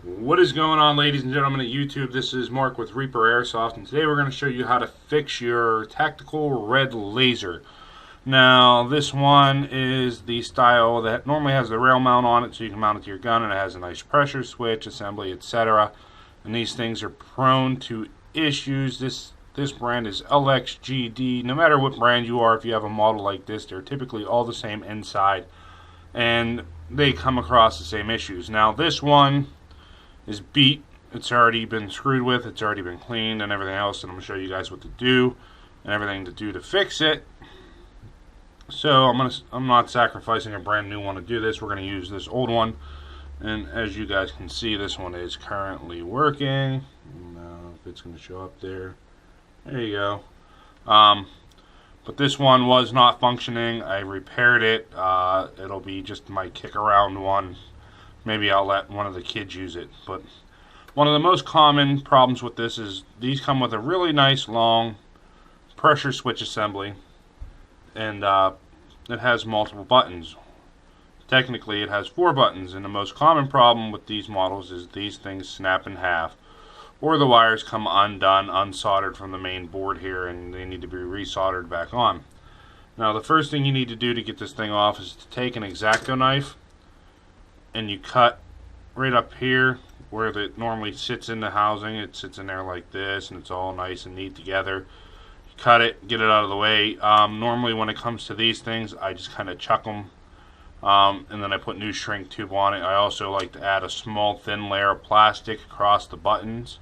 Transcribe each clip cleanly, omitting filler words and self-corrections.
What is going on, ladies and gentlemen at YouTube? This is Mark with Reaper Airsoft, and today we're going to show you how to fix your tactical red laser. Now, this one is the style that normally has the rail mount on it, so you can mount it to your gun, and it has a nice pressure switch, assembly, etc. And these things are prone to issues. This brand is LXGD. No matter what brand you are, if you have a model like this, they're typically all the same inside, and they come across the same issues. Now, this one is beat. It's already been screwed with, it's already been cleaned and everything else, and I'm going to show you guys what to do and everything to do to fix it. So I'm not sacrificing a brand new one to do this. We're going to use this old one, and as you guys can see, this one is currently working. I don't know if it's going to show up there. There you go. But this one was not functioning. I repaired it. It'll be just my kick around one. Maybe I'll let one of the kids use it. But one of the most common problems with this is these come with a really nice long pressure switch assembly, and it has multiple buttons. Technically it has 4 buttons, and the most common problem with these models is these things snap in half, or the wires come undone, unsoldered from the main board here, and they need to be resoldered back on. Now, the first thing you need to do to get this thing off is to take an X-Acto knife, and you cut right up here where it normally sits in the housing. It sits in there like this, and it's all nice and neat together. You cut it, get it out of the way. Normally when it comes to these things, I just kind of chuck them, and then I put new shrink tube on it. I also like to add a small thin layer of plastic across the buttons.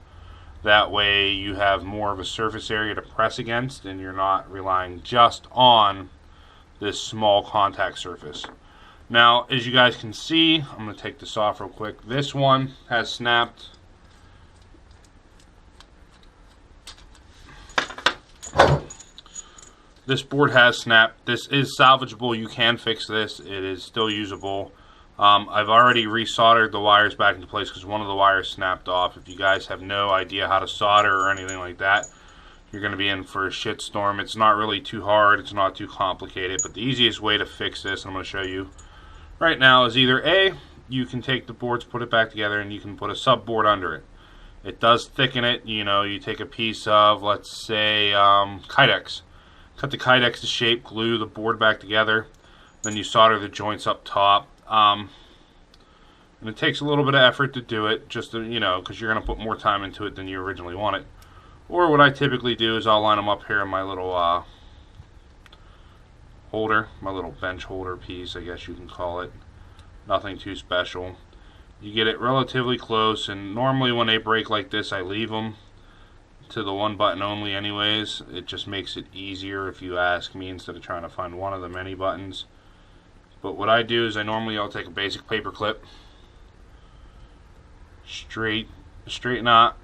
That way you have more of a surface area to press against, and you're not relying just on this small contact surface. Now, as you guys can see, I'm going to take this off real quick. This one has snapped. This board has snapped. This is salvageable. You can fix this. It is still usable. I've already resoldered the wires back into place because one of the wires snapped off. If you guys have no idea how to solder or anything like that, you're going to be in for a shitstorm. It's not really too hard. It's not too complicated. But the easiest way to fix this, I'm going to show you right now, is either A, you can take the boards, put it back together, and you can put a subboard under it. It does thicken it. You know, you take a piece of, let's say, Kydex. Cut the Kydex to shape, glue the board back together, then you solder the joints up top. And it takes a little bit of effort to do it, just to, you know, because you're going to put more time into it than you originally wanted. Or what I typically do is I'll line them up here in my little holder, my little bench holder piece, I guess you can call it. Nothing too special. You get it relatively close, and normally when they break like this, I leave them to the one button only anyways. It just makes it easier if you ask me, instead of trying to find one of the many buttons. But what I do is I'll take a basic paper clip, straighten out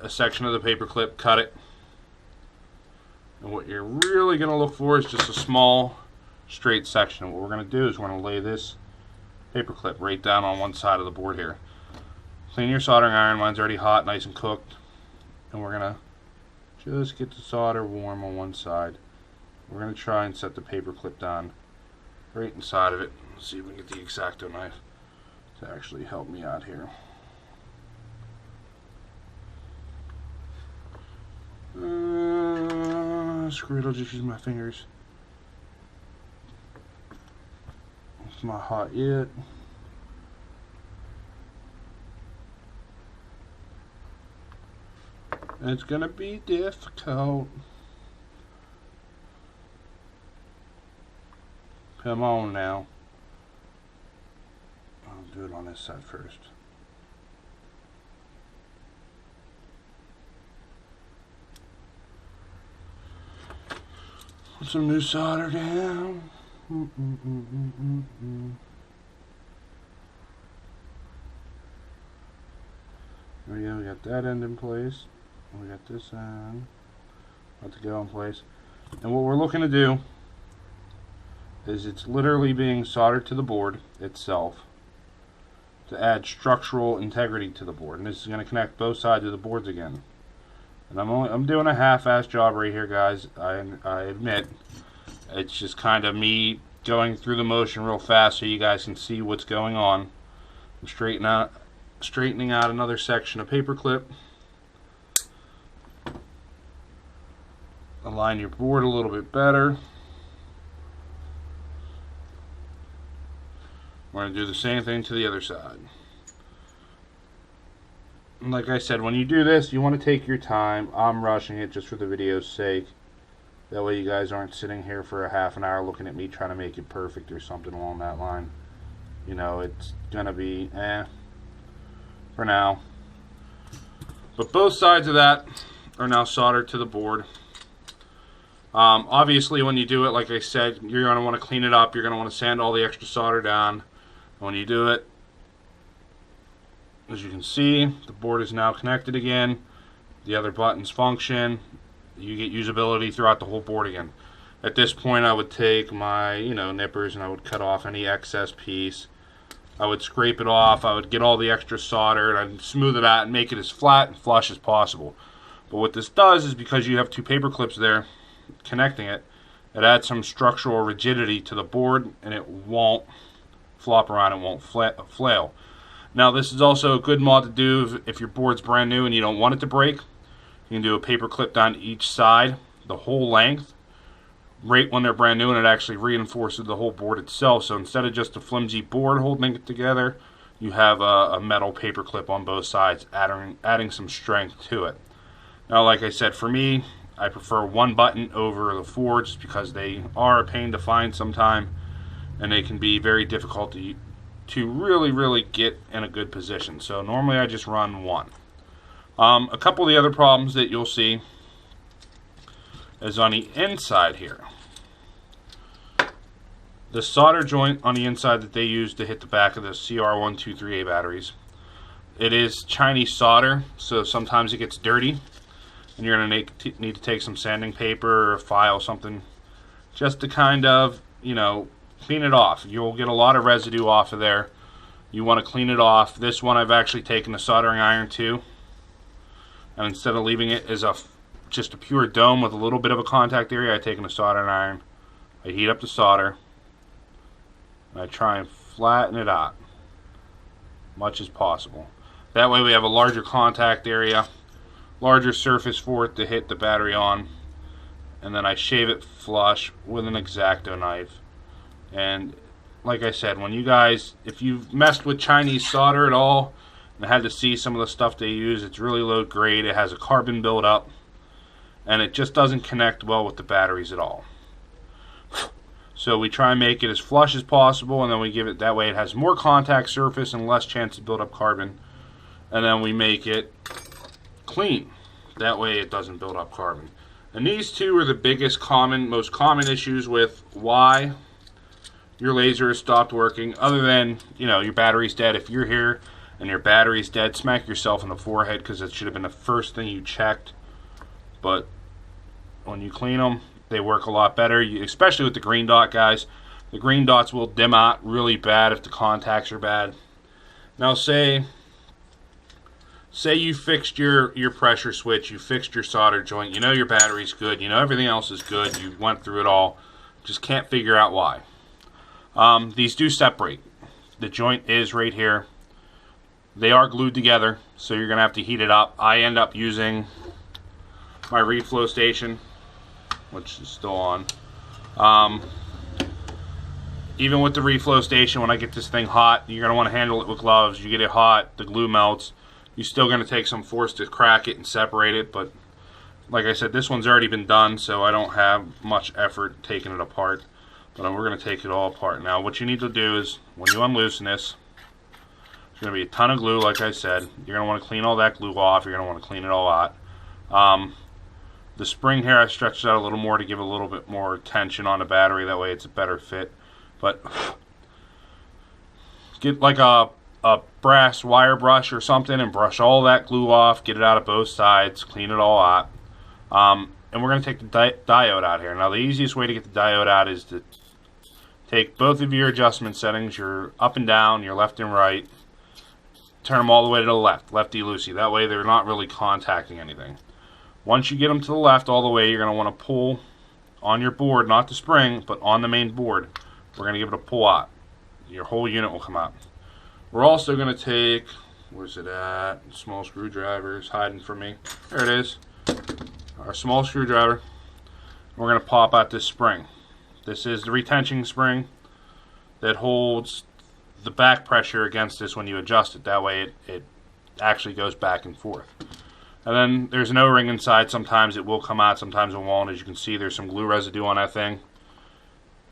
a section of the paper clip, cut it. And what you're really going to look for is just a small straight section. What we're going to do is we're going to lay this paper clip right down on one side of the board here. Clean your soldering iron. Mine's already hot, nice and cooked. And we're going to just get the solder warm on one side. We're going to try and set the paper clip down right inside of it. Let's see if we can get the X-Acto knife to actually help me out here. Screw it, I'll just use my fingers. It's not hot yet. It's gonna be difficult. Come on now. I'll do it on this side first. Put some new solder down. There we go, we got that end in place. We got this end about to go in place. And what we're looking to do is it's literally being soldered to the board itself to add structural integrity to the board. And this is going to connect both sides of the boards again. And I'm doing a half-assed job right here, guys. I admit. It's just kind of me going through the motion real fast so you guys can see what's going on. I'm straightening out straightening out another section of paper clip. Align your board a little bit better. We're going to do the same thing to the other side. And like I said, when you do this, you want to take your time. I'm rushing it just for the video's sake. That way you guys aren't sitting here for a half an hour looking at me trying to make it perfect or something along that line. You know, it's going to be for now. But both sides of that are now soldered to the board. Obviously, when you do it, like I said, you're going to want to clean it up. You're going to want to sand all the extra solder down. When you do it, as you can see, the board is now connected again. The other buttons function. You get usability throughout the whole board again. At this point, I would take my, nippers and I would cut off any excess piece. I would scrape it off. I would get all the extra solder and I'd smooth it out and make it as flat and flush as possible. But what this does is, because you have two paper clips there connecting it, it adds some structural rigidity to the board and it won't flop around, it won't flail. Now, this is also a good mod to do if your board's brand new and you don't want it to break. You can do a paper clip down each side, the whole length, right when they're brand new, and it actually reinforces the whole board itself. So instead of just a flimsy board holding it together, you have a metal paper clip on both sides, adding some strength to it. Now, like I said, for me, I prefer one button over the four just because they are a pain to find sometimes, and they can be very difficult to really get in a good position. So normally I just run one. A couple of the other problems that you'll see is on the inside here. The solder joint on the inside that they use to hit the back of the CR123A batteries, it is Chinese solder, so sometimes it gets dirty, and you're going to need to take some sanding paper or file something just to kind of, clean it off. You'll get a lot of residue off of there. You want to clean it off. This one I've actually taken a soldering iron to, and instead of leaving it as just a pure dome with a little bit of a contact area, I've taken a soldering iron. I heat up the solder, and I try and flatten it out much as possible. That way we have a larger contact area, larger surface for it to hit the battery on, and then I shave it flush with an X-Acto knife. And like I said, when you guys, if you've messed with Chinese solder at all and had to see some of the stuff they use, it's really low grade. It has a carbon buildup, and it just doesn't connect well with the batteries at all. So we try and make it as flush as possible, and then we give it that way it has more contact surface and less chance to build up carbon. And then we make it clean. That way it doesn't build up carbon. And these two are the most common issues with why your laser has stopped working, other than, your battery's dead. If you're here and your battery's dead, smack yourself in the forehead, because it should have been the first thing you checked. But when you clean them, they work a lot better, especially with the green dot, guys. The green dots will dim out really bad if the contacts are bad. Now, say you fixed your pressure switch, you fixed your solder joint, your battery's good, everything else is good, you went through it all, just can't figure out why. These do separate. The joint is right here. They are glued together, so you're going to have to heat it up. I end up using my reflow station, which is still on. Even with the reflow station, when I get this thing hot, you're going to want to handle it with gloves. You get it hot, the glue melts. You're still going to take some force to crack it and separate it, but like I said, this one's already been done, so I don't have much effort taking it apart. But we're going to take it all apart. Now, what you need to do is, when you unloosen this, there's going to be a ton of glue, like I said. You're going to want to clean all that glue off. You're going to want to clean it all out. The spring here, I stretched out a little more to give a little bit more tension on the battery. That way it's a better fit. But get like a brass wire brush or something and brush all that glue off. Get it out of both sides. Clean it all out. And we're going to take the diode out here. Now, the easiest way to get the diode out is to take both of your adjustment settings, your up and down, your left and right, turn them all the way to the left, lefty-loosey. That way they're not really contacting anything. Once you get them to the left all the way, you're going to want to pull on your board, not the spring, but on the main board. We're going to give it a pull out. Your whole unit will come out. We're also going to take Where's it at? Small screwdriver is hiding from me. There it is. Our small screwdriver. We're going to pop out this spring. This is the retention spring that holds the back pressure against this when you adjust it. That way it actually goes back and forth. And then there's an O-ring inside. Sometimes it will come out, sometimes it won't. As you can see, there's some glue residue on that thing.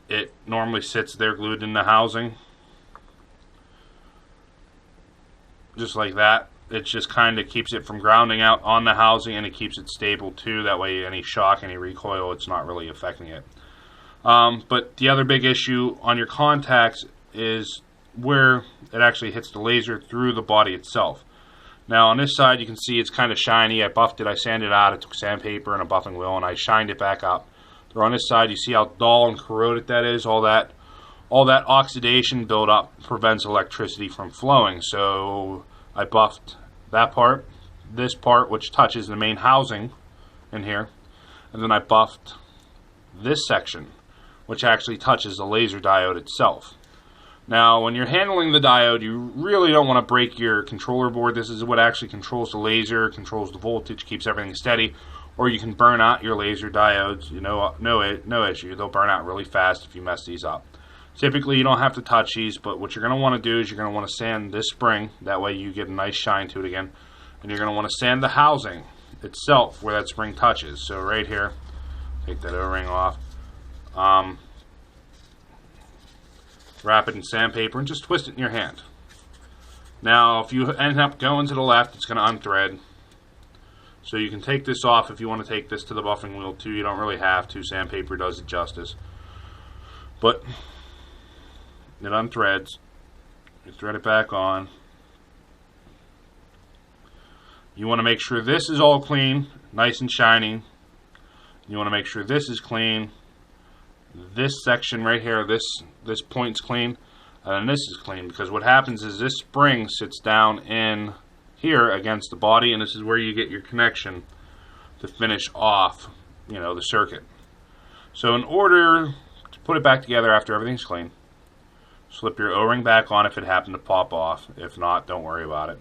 It normally sits there glued in the housing. Just like that. It just kind of keeps it from grounding out on the housing, and it keeps it stable too. That way any shock, any recoil, it's not really affecting it. But the other big issue on your contacts is where it actually hits the laser through the body itself. Now on this side you can see it's kind of shiny. I buffed it, I sanded it out, I took sandpaper and a buffing wheel and I shined it back up. There on this side you see how dull and corroded that is. All that oxidation buildup prevents electricity from flowing. So I buffed that part, this part which touches the main housing in here, and then I buffed this section which actually touches the laser diode itself. Now, when you're handling the diode, you really don't want to break your controller board. This is what actually controls the laser, controls the voltage, keeps everything steady. Or you can burn out your laser diodes. You know, no issue. They'll burn out really fast if you mess these up. Typically, you don't have to touch these, but what you're going to want to do is you're going to want to sand this spring. That way you get a nice shine to it again. And you're going to want to sand the housing itself where that spring touches. So right here, take that O-ring off. Wrap it in sandpaper and just twist it in your hand. Now, if you end up going to the left, it's going to unthread. So you can take this off if you want to take this to the buffing wheel too. You don't really have to. Sandpaper does it justice. But it unthreads. You thread it back on. You want to make sure this is all clean, nice and shiny. You want to make sure this is clean. This section right here, this point's clean, and this is clean, because what happens is this spring sits down in here against the body, and this is where you get your connection to finish off, you know, the circuit. So in order to put it back together after everything's clean, slip your O-ring back on if it happened to pop off. If not, don't worry about it.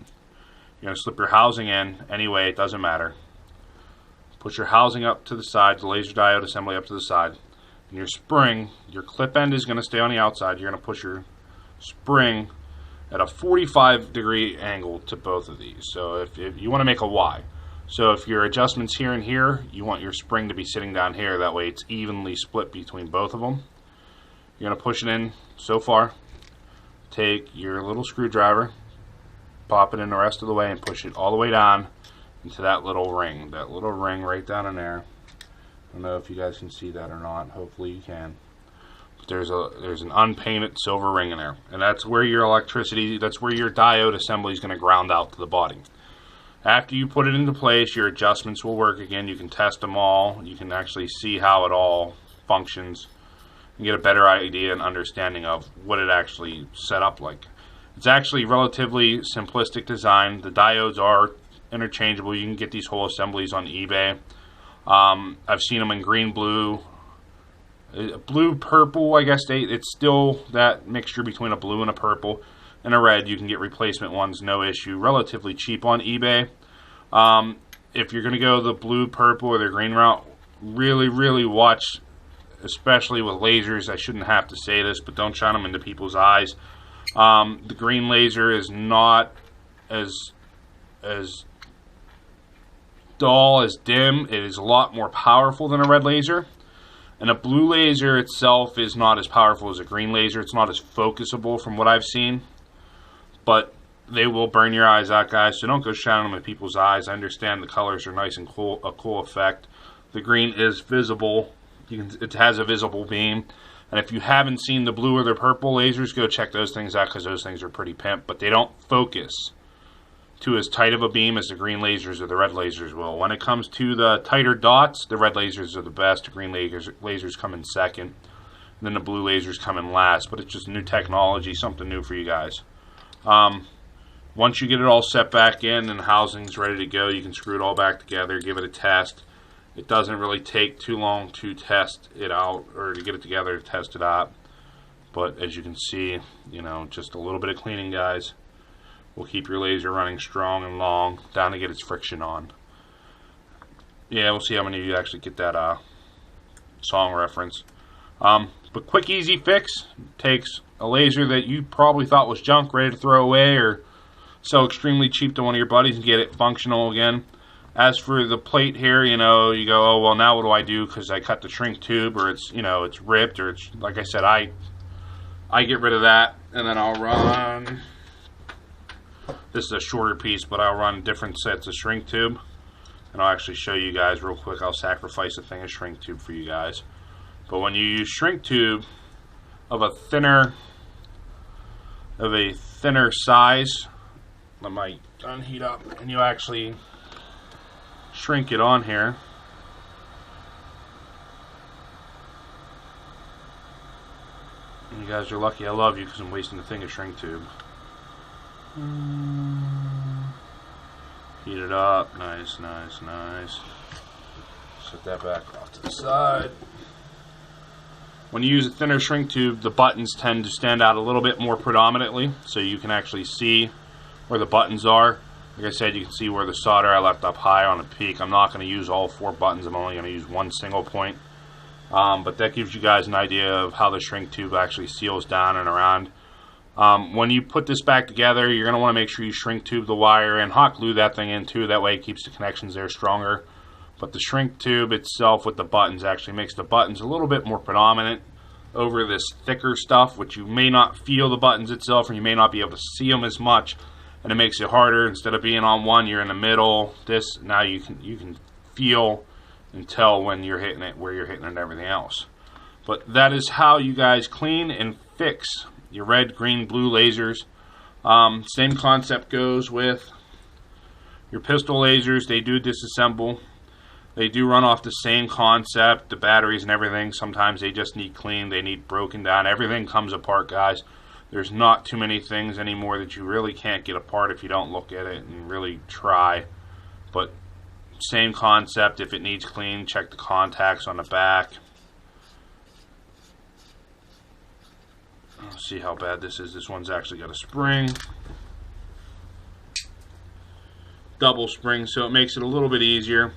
You're going to slip your housing in anyway, it doesn't matter. Put your housing up to the side, the laser diode assembly up to the side. And your spring, your clip end is going to stay on the outside. You're going to push your spring at a 45-degree angle to both of these. So if you want to make a Y. So if your adjustment's here and here, you want your spring to be sitting down here. That way it's evenly split between both of them. You're going to push it in so far. Take your little screwdriver, pop it in the rest of the way, and push it all the way down into that little ring. That little ring right down in there. I don't know if you guys can see that or not. Hopefully you can. But there's an unpainted silver ring in there, and that's where your electricity, that's where your diode assembly is going to ground out to the body. After you put it into place, your adjustments will work again. You can test them all. You can actually see how it all functions and get a better idea and understanding of what it actually set up like. It's actually relatively simplistic design. The diodes are interchangeable. You can get these whole assemblies on eBay. I've seen them in green, blue, purple. I guess it's still that mixture between a blue and a purple and a red. You can get replacement ones, no issue. Relatively cheap on eBay. If you're going to go the blue, purple, or the green route, really watch, especially with lasers. I shouldn't have to say this, but don't shine them into people's eyes. The green laser is not as dull, as dim. It is a lot more powerful than a red laser, and a blue laser itself is not as powerful as a green laser. It's not as focusable from what I've seen, but they will burn your eyes out, guys, so don't go shining them in people's eyes. I understand the colors are nice and cool, a cool effect. The green is visible. It has a visible beam, and if you haven't seen the blue or the purple lasers, go check those things out, because those things are pretty pimp, but they don't focus to as tight of a beam as the green lasers or the red lasers will. When it comes to the tighter dots, the red lasers are the best. The green lasers come in second, and then the blue lasers come in last. But it's just new technology, something new for you guys. Once you get it all set back in and the housing's ready to go, you can screw it all back together, give it a test. It doesn't really take too long to test it out, or to get it together to test it out. But as you can see, you know, just a little bit of cleaning, guys, will keep your laser running strong and long down to get its friction on. Yeah, we'll see how many of you actually get that song reference. But quick, easy fix. Takes a laser that you probably thought was junk, ready to throw away, or sell extremely cheap to one of your buddies and get it functional again. As for the plate here, you know, you go, oh, well, now what do I do? Because I cut the shrink tube, or it's, you know, it's ripped, or it's, like I said, I get rid of that, and then I'll run, this is a shorter piece, but I'll run different sets of shrink tube, and I'll actually show you guys real quick. I'll sacrifice a thing of shrink tube for you guys. But when you use shrink tube of a thinner size, let my gun heat up, and you actually shrink it on here. And you guys are lucky I love you because I'm wasting a thing of shrink tube. Heat it up, nice, nice, nice. Set that back off to the side. When you use a thinner shrink tube, the buttons tend to stand out a little bit more predominantly, so you can actually see where the buttons are. Like I said, you can see where the solder I left up high on the peak. I'm not going to use all 4 buttons. I'm only going to use one single point. But that gives you guys an idea of how the shrink tube actually seals down and around. When you put this back together, you're going to want to make sure you shrink tube the wire and hot glue that thing in too. That way it keeps the connections there stronger. But the shrink tube itself with the buttons actually makes the buttons a little bit more predominant over this thicker stuff, which you may not feel the buttons itself, and you may not be able to see them as much, and it makes it harder. Instead of being on one, you're in the middle. This, now you can feel and tell when you're hitting it, where you're hitting it, and everything else. But that is how you guys clean and fix your red, green, blue lasers. Same concept goes with your pistol lasers. They do disassemble. They do run off the same concept, the batteries and everything. Sometimes they just need cleaned, they need broken down. Everything comes apart, guys. There's not too many things anymore that you really can't get apart if you don't look at it and really try. But same concept. If it needs cleaned, check the contacts on the back. Let's see how bad this is. This one's actually got a spring. Double spring, so it makes it a little bit easier.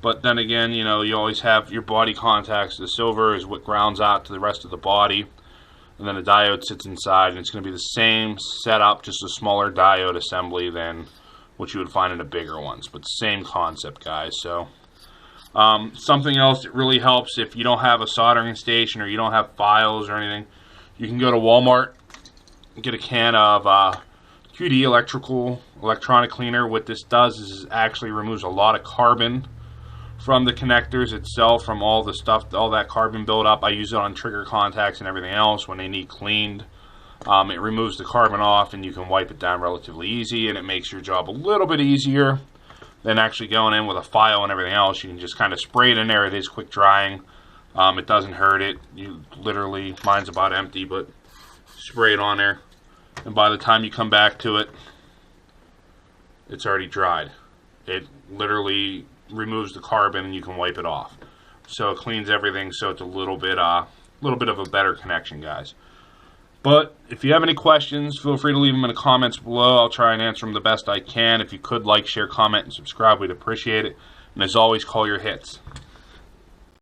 But then again, you know, you always have your body contacts. The silver is what grounds out to the rest of the body. And then the diode sits inside, and it's going to be the same setup, just a smaller diode assembly than what you would find in the bigger ones. But same concept, guys. So something else that really helps if you don't have a soldering station or you don't have files or anything, you can go to Walmart and get a can of QD electronic cleaner. What this does is it actually removes a lot of carbon from the connectors itself, from all the stuff, all that carbon buildup. I use it on trigger contacts and everything else when they need cleaned. It removes the carbon off, and you can wipe it down relatively easy, and it makes your job a little bit easier than actually going in with a file and everything else. You can just kind of spray it in there. It is quick drying. It doesn't hurt it. You literally, mine's about empty, but spray it on there, and by the time you come back to it, it's already dried. It literally removes the carbon, and you can wipe it off. So it cleans everything, so it's a little bit of a better connection, guys. But if you have any questions, feel free to leave them in the comments below. I'll try and answer them the best I can. If you could like, share, comment, and subscribe, we'd appreciate it. And as always, call your hits.